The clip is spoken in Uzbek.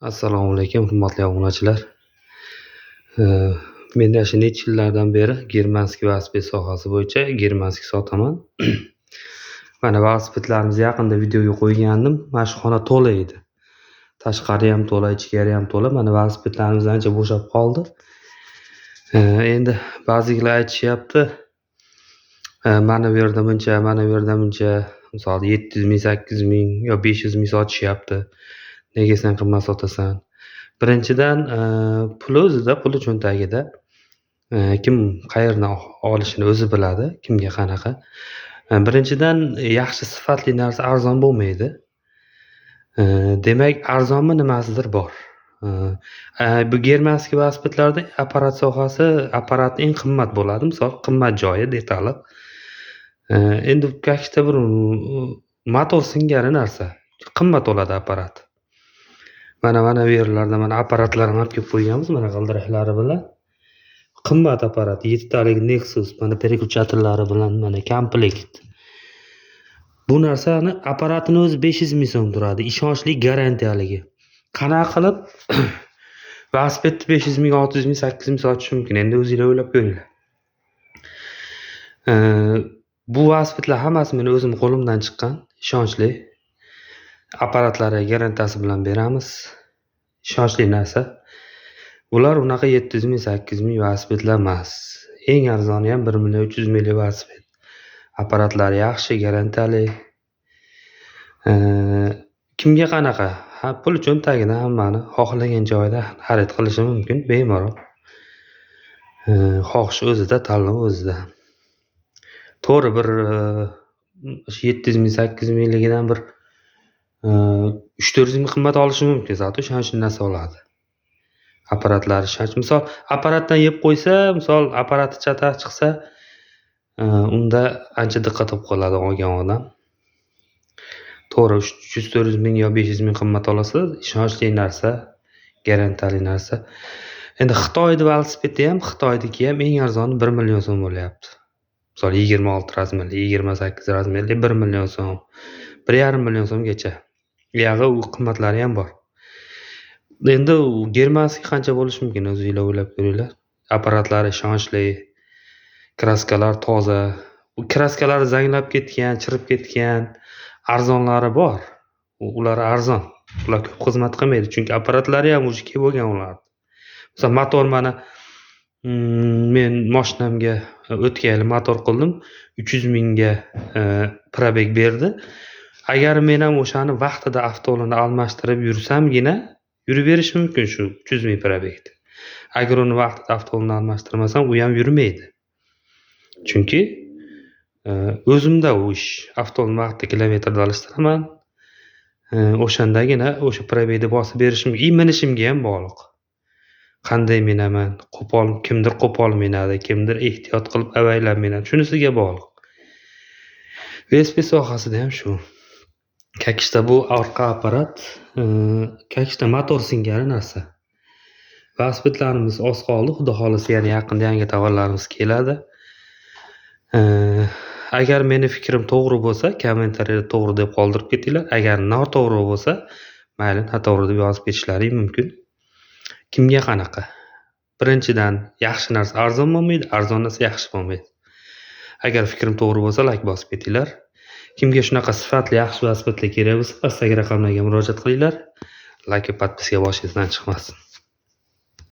Assalomu alaykum, hurmatli obunachilar. Men shu necha yillardan beri germanskiy velosiped sohasi bo'yicha germanskiy sotaman. Mana velosipedlarimiz yaqinda videoga qo'ygandim. Mana shu xona to'la edi. Tashqari ham to'la, ichkari ham to'la. Mana velosipedlarimiz ancha bo'shab qoldi. Endi ba'zilar aytishyapti, mana bu yerda buncha, mana bu yerda buncha, misol 700 ming, 800 ming yo 500 ming sotishyapti. Nega sen qimmat sotasan? Birinchidan, puli o'zida, puli cho'ntagida. Kim qayerdan olishini o'zi biladi, kimga qanaqa. Birinchidan, yaxshi sifatli narsa arzon bo'lmaydi. Demak, arzonmi nimasidir bor. Bu germanskiy velosipedlarda apparat sohasi, apparat eng qimmat bo'ladi. Misol, qimmat joyi, detali. Endi kakishda bir motor singari narsa, qimmat bo'ladi apparat. Mana bu yerlarda mana apparatlarni olib kelib qo'yganmiz, mana g'ildiraklari bilan. Qimmat apparat, 7 talik Nexus, mana переключательlari bilan, mana komplekt. Bu narsani apparatini o'zi 500 ming so'm turadi, ishonchli, garantiyaligi. Qanaqa qilib velosipedni 500 ming, 600 ming, 800 ming sotish mumkin? Endi o'zingizlar o'ylab ko'ringlar. Bu velosipedlar hammasi meni o'zim qo'limdan chiqqan, ishonchli. Apparatlari garantiyasi bilan beramiz. Ishonchli narsa. Ular unaqa 700 ming, 800 ming velosipedlar emas. Eng arzoni ham 1 million 300 ming velosiped. Apparatlari yaxshi, garantiyali. Kimga qanaqa? Pul cho'ntagida hammani xohlagan joyda xarid qilishi mumkin, bemalol. Xohish o'zida, tanlov o'zida. To'g'ri, bir 700 ming, 800 mingligidan bir 300-400 ming qimmat olishi mumkin, zato ishonchli narsa oladi. Apparatlari ishonch. Misol, apparatdan yeb qo'ysa, misol, apparati chata chiqsa, unda ancha diqqat qilib qoladi olgan odam. To'g'ri, 300-400 ming yo 500 ming qimmat olasiz, ishonchli narsa, garantiyali narsa. Endi Xitoyda velosipedi ham, Xitoydagi ham eng arzoni 1 million so'm bo'lyapti. Misol 26 razmerli, 28 razmerli 1 million so'm, 1,5 million so'mgacha. Yog'i u qimmatlari ham bor. Endi germanskiy qancha bo'lishi mumkin, o'zingizlar o'ylab ko'ringlar. Apparatlari ishonchli, kraskalar toza. Bu kraskalar zanglab ketgan, chirib ketgan, arzonlari bor. Ular arzon. Ular ko'p xizmat qilmaydi, chunki apparatlari ham o'sha bo'lgan ular. Misol, motor mana men mashinamga o'tgan yil motor qildim, 300 mingga probeg berdi. Agar men ham o'shani vaqtida avtolarni almashtirib yursamgina yurib berish mumkin shu 300 ming probegda. Agar uni vaqtida avtolarni almashtirmasam, u ham yurmaydi. Chunki o'zimda u ish, avtolarni vaqtida kilometrda alishtiraman. O'shandagina o'sha probegni bosib berishim, minishimga ham bog'liq. Qanday minaman, kimdir qo'pol minadi, kimdir ehtiyot qilib avaylab minadi, shunisiga bog'liq. Velosiped sohasida ham shu. Kakishda bu orqa apparat, kakishda motor singari narsa. Velosipedlarimiz oz qoldi, xudo xolisa yana yaqinda yangi tovarlarimiz keladi. Agar meni fikrim to'g'ri bo'lsa, kommentariyada to'g'ri deb qoldirib ketinglar. Agar noto'g'ri bo'lsa, mayli, noto'g'ri deb yozib ketishlaring mumkin. Kimga qanaqa? Birinchidan, yaxshi narsa arzon bo'lmaydi, arzon narsa yaxshi bo'lmaydi. Agar fikrim to'g'ri bo'lsa, like bosib ketinglar. Kimga shunaqa sifatli yaxshi velosipedlar kerak bo'lsa, pastdagi raqamlarga murojaat qilinglar. Like va podpiska boshingizdan chiqmasin.